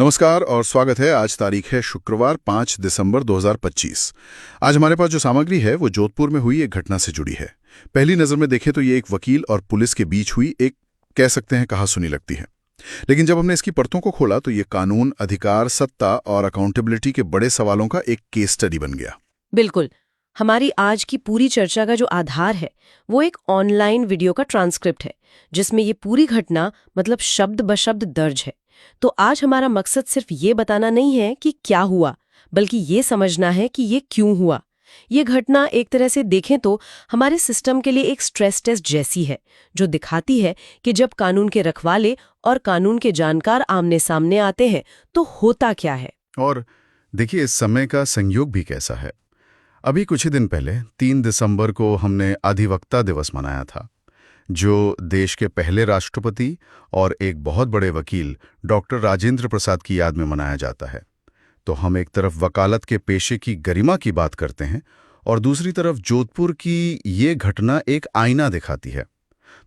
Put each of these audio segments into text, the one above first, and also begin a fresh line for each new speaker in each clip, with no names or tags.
नमस्कार और स्वागत है। आज तारीख है शुक्रवार 5 दिसंबर 2025। आज हमारे पास जो सामग्री है वो जोधपुर में हुई एक घटना से जुड़ी है। पहली नज़र में देखें तो ये एक वकील और पुलिस के बीच हुई एक कह सकते हैं कहासुनी लगती है, लेकिन जब हमने इसकी परतों को खोला तो ये कानून, अधिकार, सत्ता और अकाउंटेबिलिटी के बड़े सवालों का एक केस स्टडी बन गया।
बिल्कुल। हमारी आज की पूरी चर्चा का जो आधार है वो एक ऑनलाइन वीडियो का ट्रांसक्रिप्ट है, जिसमें ये पूरी घटना मतलब शब्द ब शब्द दर्ज है। तो आज हमारा मकसद सिर्फ ये बताना नहीं है कि क्या हुआ, बल्कि ये समझना है कि ये क्यों हुआ। ये घटना एक तरह से देखें तो हमारे सिस्टम के लिए एक स्ट्रेस टेस्ट जैसी है, जो दिखाती है कि जब कानून के रखवाले और कानून के जानकार आमने सामने आते हैं तो होता क्या है।
और देखिए, इस समय का संयोग भी कैसा है। अभी कुछ ही दिन पहले 3 दिसंबर को हमने अधिवक्ता दिवस मनाया था, जो देश के पहले राष्ट्रपति और एक बहुत बड़े वकील डॉक्टर राजेंद्र प्रसाद की याद में मनाया जाता है। तो हम एक तरफ वकालत के पेशे की गरिमा की बात करते हैं और दूसरी तरफ जोधपुर की ये घटना एक आईना दिखाती है।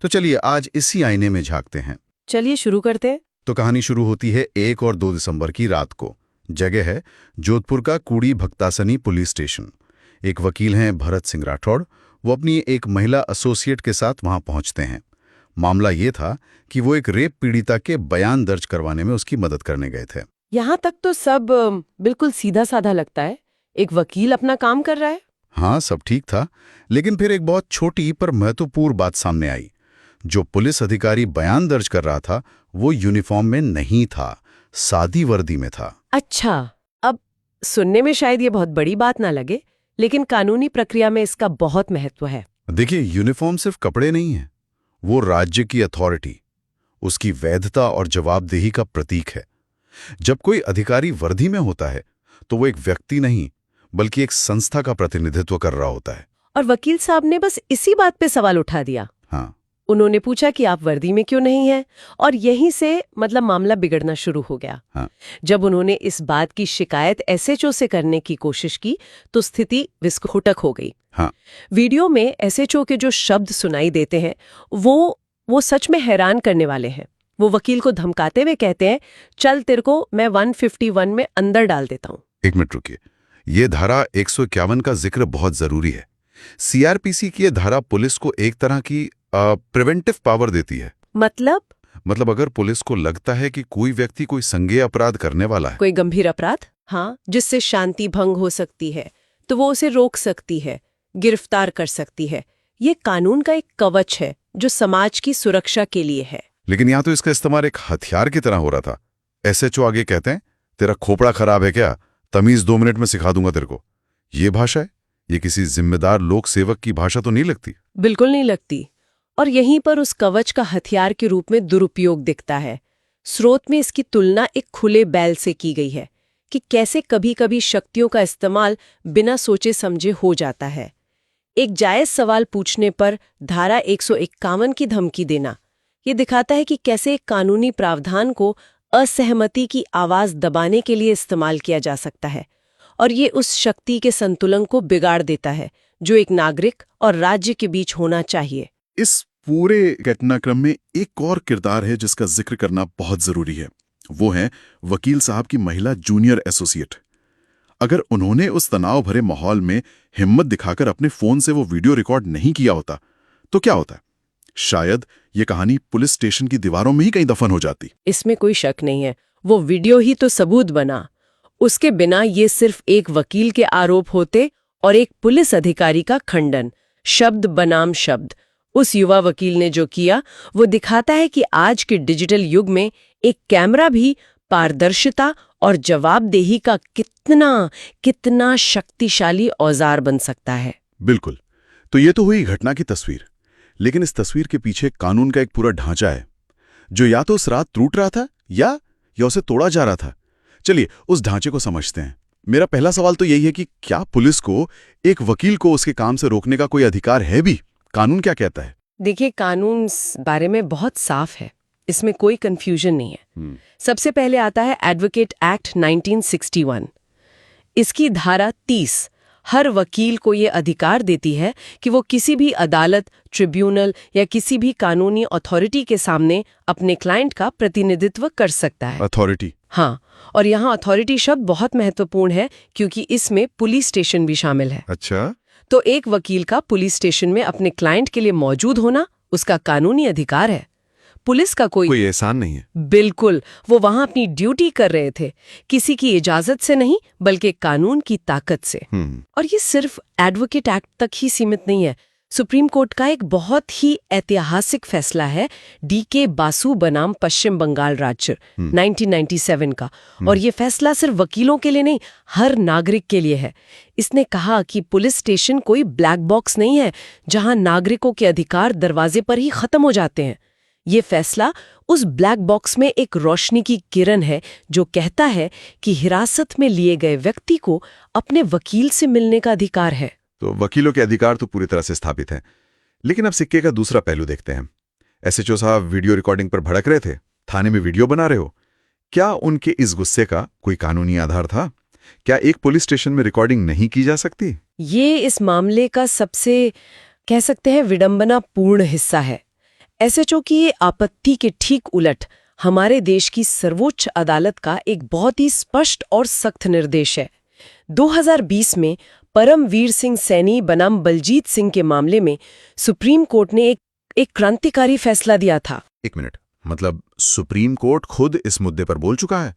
तो चलिए आज इसी आईने में झांकते हैं।
चलिए शुरू करते हैं।
तो कहानी शुरू होती है 1 और 2 दिसंबर की रात को। जगह है जोधपुर का कूड़ी भक्तासनी पुलिस स्टेशन। एक वकील हैं भरत सिंह राठौड़, वो अपनी एक महिला एसोसिएट के साथ वहां पहुंचते हैं। मामला ये था कि वो एक रेप पीड़िता के बयान दर्ज करवाने में उसकी मदद करने गए थे।
यहाँ तक तो सब बिल्कुल सीधा साधा लगता है। एक वकील अपना काम कर रहा है।
हाँ, सब ठीक था, लेकिन फिर एक बहुत छोटी पर महत्वपूर्ण बात सामने आई। जो पुलिस अधिकारी बयान दर्ज कर रहा था वो यूनिफॉर्म में नहीं था, सादी वर्दी में था।
अच्छा, अब सुनने में शायद ये बहुत बड़ी बात ना लगे, लेकिन कानूनी प्रक्रिया में इसका बहुत महत्व है।
देखिए, यूनिफॉर्म सिर्फ कपड़े नहीं है, वो राज्य की अथॉरिटी, उसकी वैधता और जवाबदेही का प्रतीक है। जब कोई अधिकारी वर्दी में होता है तो वो एक व्यक्ति नहीं बल्कि एक संस्था का प्रतिनिधित्व कर रहा होता है।
और वकील साहब ने बस इसी बात पे सवाल उठा दिया।
हाँ,
उन्होंने पूछा कि आप वर्दी में क्यों नहीं हैं, और यहीं से मतलब मामला बिगड़ना शुरू हो गया।
हाँ।
जब उन्होंने इस बात की शिकायत एसएचओ से करने की कोशिश की तो स्थिति विस्फोटक हो गई।
हाँ।
वीडियो में एसएचओ के जो शब्द सुनाई देते हैं वो सच में हैरान करने वाले हैं। वो वकील को धमकाते हुए कहते हैं, चल तेरे को मैं 151 में अंदर डाल देता हूं।
एक मिनट रुकिए, ये धारा 151 का जिक्र बहुत जरूरी है। सीआरपीसी की ये धारा पुलिस को एक तरह की प्रिवेंटिव पावर देती है।
मतलब
अगर पुलिस को लगता है कि कोई व्यक्ति कोई संज्ञेय अपराध करने वाला है,
कोई गंभीर अपराध, हाँ, जिससे शांति भंग हो सकती है, तो वो उसे रोक सकती है, गिरफ्तार कर सकती है। ये कानून का एक कवच है जो समाज की सुरक्षा के लिए है।
लेकिन यहाँ तो इसका इस्तेमाल एक हथियार की तरह हो रहा था। एसएचओ आगे कहते हैं, तेरा खोपड़ा खराब है क्या, तमीज 2 मिनट में सिखा दूंगा तेरे को। ये भाषा है, ये किसी जिम्मेदार लोक सेवक की भाषा तो नहीं लगती।
बिल्कुल नहीं लगती। और यहीं पर उस कवच का हथियार के रूप में दुरुपयोग दिखता है। स्रोत में इसकी तुलना एक खुले बैल से की गई है कि कैसे कभी-कभी शक्तियों का इस्तेमाल बिना सोचे समझे हो जाता है। एक जायज सवाल पूछने पर धारा 151 की धमकी देना, ये दिखाता है कि कैसे एक कानूनी प्रावधान को असहमति की आवाज दबाने के लिए इस्तेमाल किया जा सकता है, और ये उस शक्ति के संतुलन को बिगाड़ देता है जो एक नागरिक और राज्य के बीच होना चाहिए।
इस पूरे घटनाक्रम में एक और किरदार है जिसका जिक्र करना बहुत जरूरी है। वो है वकील साहब की महिला जूनियर एसोसिएट। अगर उन्होंने उस तनाव भरे माहौल में हिम्मत दिखाकर अपने फोन से वो वीडियो रिकॉर्ड नहीं किया होता तो क्या होता? शायद ये कहानी पुलिस स्टेशन की दीवारों में ही कहीं दफन हो जाती।
इसमें कोई शक नहीं है। वो वीडियो ही तो सबूत बना। उसके बिना ये सिर्फ एक वकील के आरोप होते और एक पुलिस अधिकारी का खंडन, शब्द बनाम शब्द। उस युवा वकील ने जो किया वो दिखाता है कि आज के डिजिटल युग में एक कैमरा भी पारदर्शिता और जवाबदेही का कितना शक्तिशाली औजार बन सकता है।
बिल्कुल। तो ये तो हुई घटना की तस्वीर, लेकिन इस तस्वीर के पीछे कानून का एक पूरा ढांचा है जो या तो उस रात टूट रहा था या उसे तोड़ा जा रहा था। चलिए उस ढांचे को समझते हैं। मेरा पहला सवाल तो यही है कि क्या पुलिस को एक वकील को उसके काम से रोकने का कोई अधिकार है भी? कानून क्या कहता है?
देखिए, कानून इस बारे में बहुत साफ है, इसमें कोई कंफ्यूजन नहीं है। सबसे पहले आता है एडवोकेट एक्ट 1961। इसकी धारा 30 हर वकील को ये अधिकार देती है कि वो किसी भी अदालत, ट्रिब्यूनल या किसी भी कानूनी अथॉरिटी के सामने अपने क्लाइंट का प्रतिनिधित्व कर सकता है।
अथॉरिटी?
हाँ, और यहाँ अथॉरिटी शब्द बहुत महत्वपूर्ण है क्योंकि इसमें पुलिस स्टेशन भी शामिल है।
अच्छा,
तो एक वकील का पुलिस स्टेशन में अपने क्लाइंट के लिए मौजूद होना उसका कानूनी अधिकार है। पुलिस का कोई
एहसान नहीं है।
बिल्कुल, वो वहां अपनी ड्यूटी कर रहे थे, किसी की इजाजत से नहीं बल्कि कानून की ताकत से। और ये सिर्फ एडवोकेट एक्ट तक ही सीमित नहीं है। सुप्रीम कोर्ट का एक बहुत ही ऐतिहासिक फैसला है DK बासु बनाम पश्चिम बंगाल राज्य 1997 का। और ये फैसला सिर्फ वकीलों के लिए नहीं, हर नागरिक के लिए है। इसने कहा कि पुलिस स्टेशन कोई ब्लैक बॉक्स नहीं है जहां नागरिकों के अधिकार दरवाजे पर ही खत्म हो जाते हैं। ये फैसला उस ब्लैक बॉक्स में एक रोशनी की किरण है जो कहता है कि हिरासत में लिए गए व्यक्ति को अपने वकील से मिलने का अधिकार है।
तो वकीलों के अधिकार तो पूरी तरह से स्थापित हैं। लेकिन अब सिक्के का दूसरा पहलू देखते हैं। SHO साहब वीडियो रिकॉर्डिंग पर भड़क रहे थे, थाने में वीडियो बना रहे हो। क्या उनके इस गुस्से का कोई कानूनी आधार था? क्या एक पुलिस स्टेशन में रिकॉर्डिंग नहीं की जा सकती?
ये इस मामले का सबसे कह सकते हैं विडंबनापूर्ण हिस्सा है। SHO की ये आपत्ति के ठीक उलट हमारे देश की सर्वोच्च अदालत का एक बहुत ही स्पष्ट और सख्त निर्देश है। 2020 में परमवीर सिंह सैनी बनाम बलजीत सिंह के मामले में सुप्रीम कोर्ट ने एक क्रांतिकारी फैसला दिया था।
एक मिनट, मतलब सुप्रीम कोर्ट खुद इस मुद्दे पर बोल चुका है?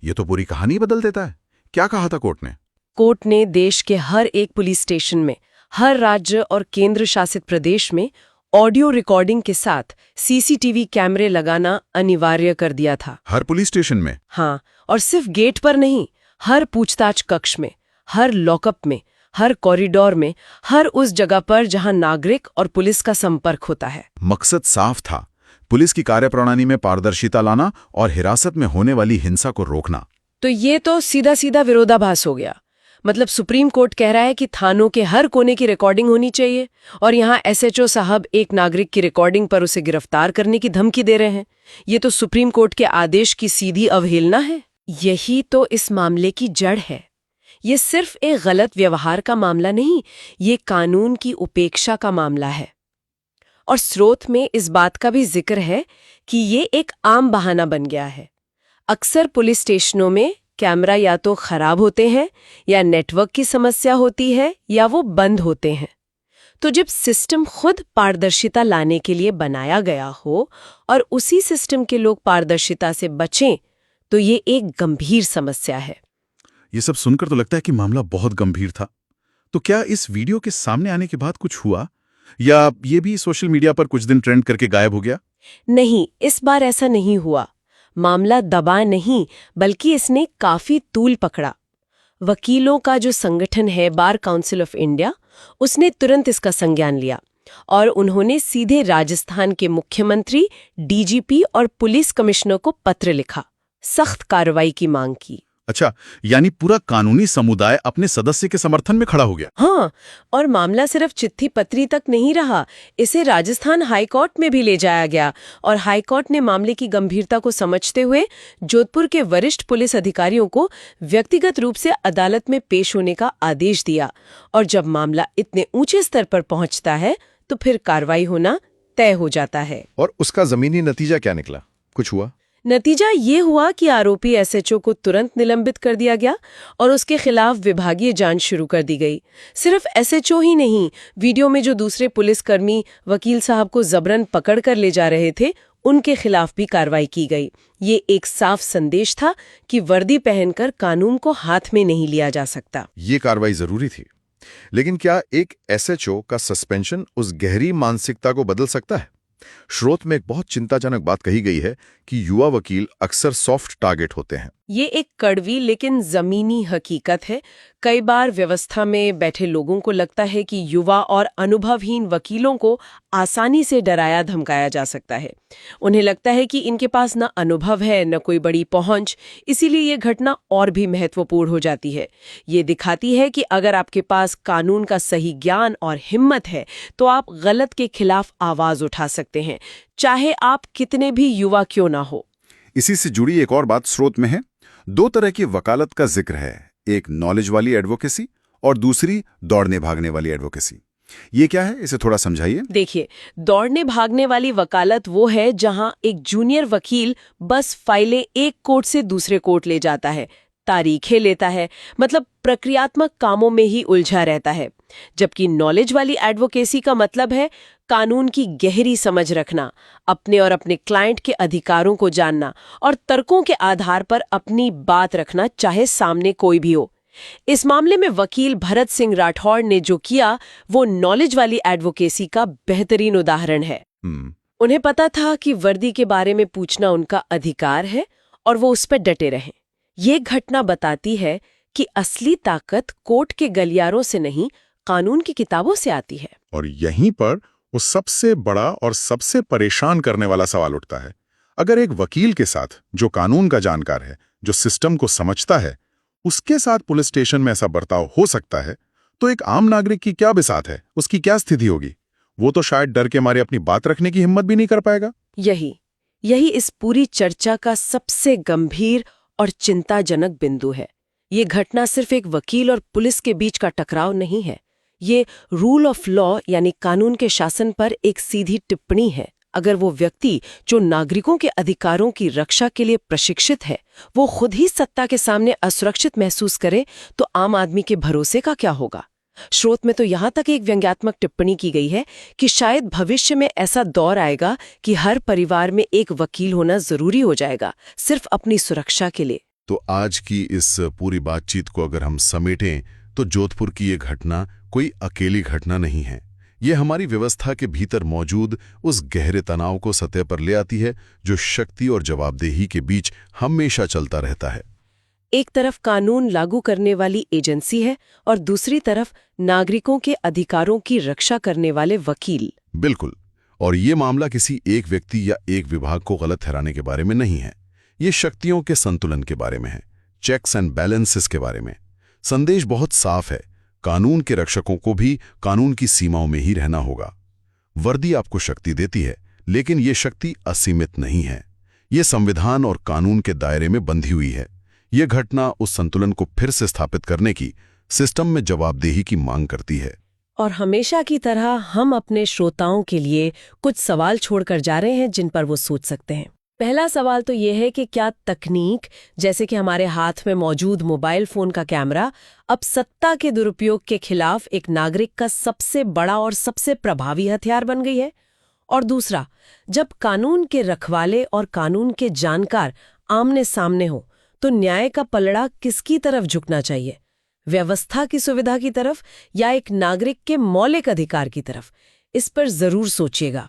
ये तो पूरी कहानी बदल देता है। क्या कहा था कोर्ट ने?
कोर्ट ने देश के हर एक पुलिस स्टेशन में, हर राज्य और केंद्र शासित प्रदेश में ऑडियो रिकॉर्डिंग के साथ CCTV कैमरे लगाना अनिवार्य कर दिया था।
हर पुलिस स्टेशन में?
हाँ, और सिर्फ गेट पर नहीं, हर पूछताछ कक्ष में, हर लॉकअप में, हर कॉरिडोर में, हर उस जगह पर जहां नागरिक और पुलिस का संपर्क होता है।
मकसद साफ था, पुलिस की कार्यप्रणाली में पारदर्शिता लाना और हिरासत में होने वाली हिंसा को रोकना।
तो ये तो सीधा सीधा विरोधाभास हो गया। मतलब सुप्रीम कोर्ट कह रहा है कि थानों के हर कोने की रिकॉर्डिंग होनी चाहिए और यहाँ SHO साहब एक नागरिक की रिकॉर्डिंग पर उसे गिरफ्तार करने की धमकी दे रहे हैं। ये तो सुप्रीम कोर्ट के आदेश की सीधी अवहेलना है। यही तो इस मामले की जड़ है। ये सिर्फ एक गलत व्यवहार का मामला नहीं, ये कानून की उपेक्षा का मामला है। और स्रोत में इस बात का भी जिक्र है कि ये एक आम बहाना बन गया है। अक्सर पुलिस स्टेशनों में कैमरा या तो खराब होते हैं या नेटवर्क की समस्या होती है या वो बंद होते हैं। तो जब सिस्टम खुद पारदर्शिता लाने के लिए बनाया गया हो और उसी सिस्टम के लोग पारदर्शिता से बचें, तो ये एक गंभीर समस्या है।
ये सब सुनकर तो लगता है कि मामला बहुत गंभीर था। तो क्या इस वीडियो के सामने आने के बाद कुछ हुआ, या ये भी सोशल मीडिया पर कुछ दिन ट्रेंड करके गायब हो गया?
नहीं, इस बार ऐसा नहीं हुआ। मामला दबा नहीं, बल्कि इसने काफी तूल पकड़ा। वकीलों का जो संगठन है बार काउंसिल ऑफ इंडिया, उसने तुरंत इसका संज्ञान लिया और उन्होंने सीधे राजस्थान के मुख्यमंत्री, DGP और पुलिस कमिश्नर को पत्र लिखा, सख्त कार्रवाई की मांग की।
अच्छा, यानी पूरा कानूनी समुदाय अपने सदस्य के समर्थन में खड़ा हो गया।
हाँ, और मामला सिर्फ चिट्ठी पत्री तक नहीं रहा, इसे राजस्थान हाईकोर्ट में भी ले जाया गया और हाईकोर्ट ने मामले की गंभीरता को समझते हुए जोधपुर के वरिष्ठ पुलिस अधिकारियों को व्यक्तिगत रूप से अदालत में पेश होने का आदेश दिया। और जब मामला इतने ऊंचे स्तर पर पहुंचता है तो फिर कार्रवाई होना तय हो जाता है।
और उसका जमीनी नतीजा क्या निकला? कुछ हुआ?
नतीजा ये हुआ कि आरोपी SHO को तुरंत निलंबित कर दिया गया और उसके खिलाफ विभागीय जांच शुरू कर दी गई। सिर्फ SHO ही नहीं, वीडियो में जो दूसरे पुलिसकर्मी वकील साहब को जबरन पकड़ कर ले जा रहे थे, उनके खिलाफ भी कार्रवाई की गई। ये एक साफ संदेश था कि वर्दी पहनकर कानून को हाथ में नहीं लिया जा सकता।
ये कार्रवाई जरूरी थी, लेकिन क्या एक SHO का सस्पेंशन उस गहरी मानसिकता को बदल सकता है? स्रोत में एक बहुत चिंताजनक बात कही गई है कि युवा वकील अक्सर सॉफ्ट टारगेट होते हैं।
ये एक कड़वी लेकिन जमीनी हकीकत है। कई बार व्यवस्था में बैठे लोगों को लगता है कि युवा और अनुभवहीन वकीलों को आसानी से डराया धमकाया जा सकता है। उन्हें लगता है कि इनके पास न अनुभव है न कोई बड़ी पहुंच, इसीलिए ये घटना और भी महत्वपूर्ण हो जाती है। ये दिखाती है कि अगर आपके पास कानून का सही ज्ञान और हिम्मत है तो आप गलत के खिलाफ आवाज उठा सकते हैं, चाहे आप कितने भी युवा क्यों ना हो।
इसी से जुड़ी एक और बात स्रोत में है। 2 तरह की वकालत का जिक्र है, एक नॉलेज वाली एडवोकेसी और दूसरी दौड़ने भागने वाली एडवोकेसी।
ये क्या है, इसे थोड़ा समझाइए।
देखिए, दौड़ने भागने वाली वकालत वो है जहां एक जूनियर वकील बस फाइलें एक कोर्ट से दूसरे कोर्ट ले जाता है, तारीखें लेता है, मतलब प्रक्रियात्मक कामों में ही उलझा रहता है। जबकि नॉलेज वाली एडवोकेसी का मतलब है कानून की गहरी समझ रखना, अपने और अपने क्लाइंट के अधिकारों को जानना और तर्कों के आधार पर अपनी बात रखना, चाहे सामने कोई भी हो। इस मामले में वकील भरत सिंह राठौड़ ने जो किया वो नॉलेज वाली एडवोकेसी का बेहतरीन उदाहरण है। उन्हें पता था कि वर्दी के बारे में पूछना उनका अधिकार है और वो उस पर डटे रहें। ये घटना बताती है कि असली ताकत कोर्ट के गलियारों से नहीं, कानून की किताबों से आती है।
और यहीं पर वो सबसे बड़ा और सबसे परेशान करने वाला सवाल उठता है। अगर एक वकील के साथ, जो कानून का जानकार है, जो सिस्टम को समझता है, उसके साथ पुलिस स्टेशन में ऐसा बर्ताव हो सकता है, तो एक आम नागरिक की क्या बिसात है, उसकी क्या स्थिति होगी? वो तो शायद डर के मारे अपनी बात रखने की हिम्मत भी नहीं कर पाएगा।
यही इस पूरी चर्चा का सबसे गंभीर और चिंताजनक बिंदु है। ये घटना सिर्फ एक वकील और पुलिस के बीच का टकराव नहीं है, ये रूल ऑफ लॉ यानी कानून के शासन पर एक सीधी टिप्पणी है। अगर वो व्यक्ति जो नागरिकों के अधिकारों की रक्षा के लिए प्रशिक्षित है, वो खुद ही सत्ता के सामने असुरक्षित महसूस करे, तो आम आदमी के भरोसे का क्या होगा? स्रोत में तो यहाँ तक एक व्यंग्यात्मक टिप्पणी की गई है कि शायद भविष्य में ऐसा दौर आएगा कि हर परिवार में एक वकील होना जरूरी हो जाएगा, सिर्फ अपनी सुरक्षा के लिए।
तो आज की इस पूरी बातचीत को अगर हम समेटें तो जोधपुर की ये घटना कोई अकेली घटना नहीं है। ये हमारी व्यवस्था के भीतर मौजूद उस गहरे तनाव को सतह पर ले आती है जो शक्ति और जवाबदेही के बीच हमेशा चलता रहता है।
एक तरफ कानून लागू करने वाली एजेंसी है और दूसरी तरफ नागरिकों के अधिकारों की रक्षा करने वाले वकील।
बिल्कुल। और ये मामला किसी एक व्यक्ति या एक विभाग को गलत ठहराने के बारे में नहीं है। ये शक्तियों के संतुलन के बारे में है, चेक्स एंड बैलेंसेस के बारे में। संदेश बहुत साफ है, कानून के रक्षकों को भी कानून की सीमाओं में ही रहना होगा। वर्दी आपको शक्ति देती है, लेकिन ये शक्ति असीमित नहीं है। ये संविधान और कानून के दायरे में बंधी हुई है। ये घटना उस संतुलन को फिर से स्थापित करने की, सिस्टम में जवाबदेही की मांग करती है।
और हमेशा की तरह हम अपने श्रोताओं के लिए कुछ सवाल छोड़कर जा रहे हैं जिन पर वो सोच सकते हैं। पहला सवाल तो ये है कि क्या तकनीक, जैसे कि हमारे हाथ में मौजूद मोबाइल फोन का कैमरा, अब सत्ता के दुरुपयोग के खिलाफ एक नागरिक का सबसे बड़ा और सबसे प्रभावी हथियार बन गई है? और दूसरा, जब कानून के रखवाले और कानून के जानकार आमने सामने हो, तो न्याय का पलड़ा किसकी तरफ झुकना चाहिए? व्यवस्था की सुविधा की तरफ या एक नागरिक के मौलिक अधिकार की तरफ? इस पर जरूर सोचिएगा।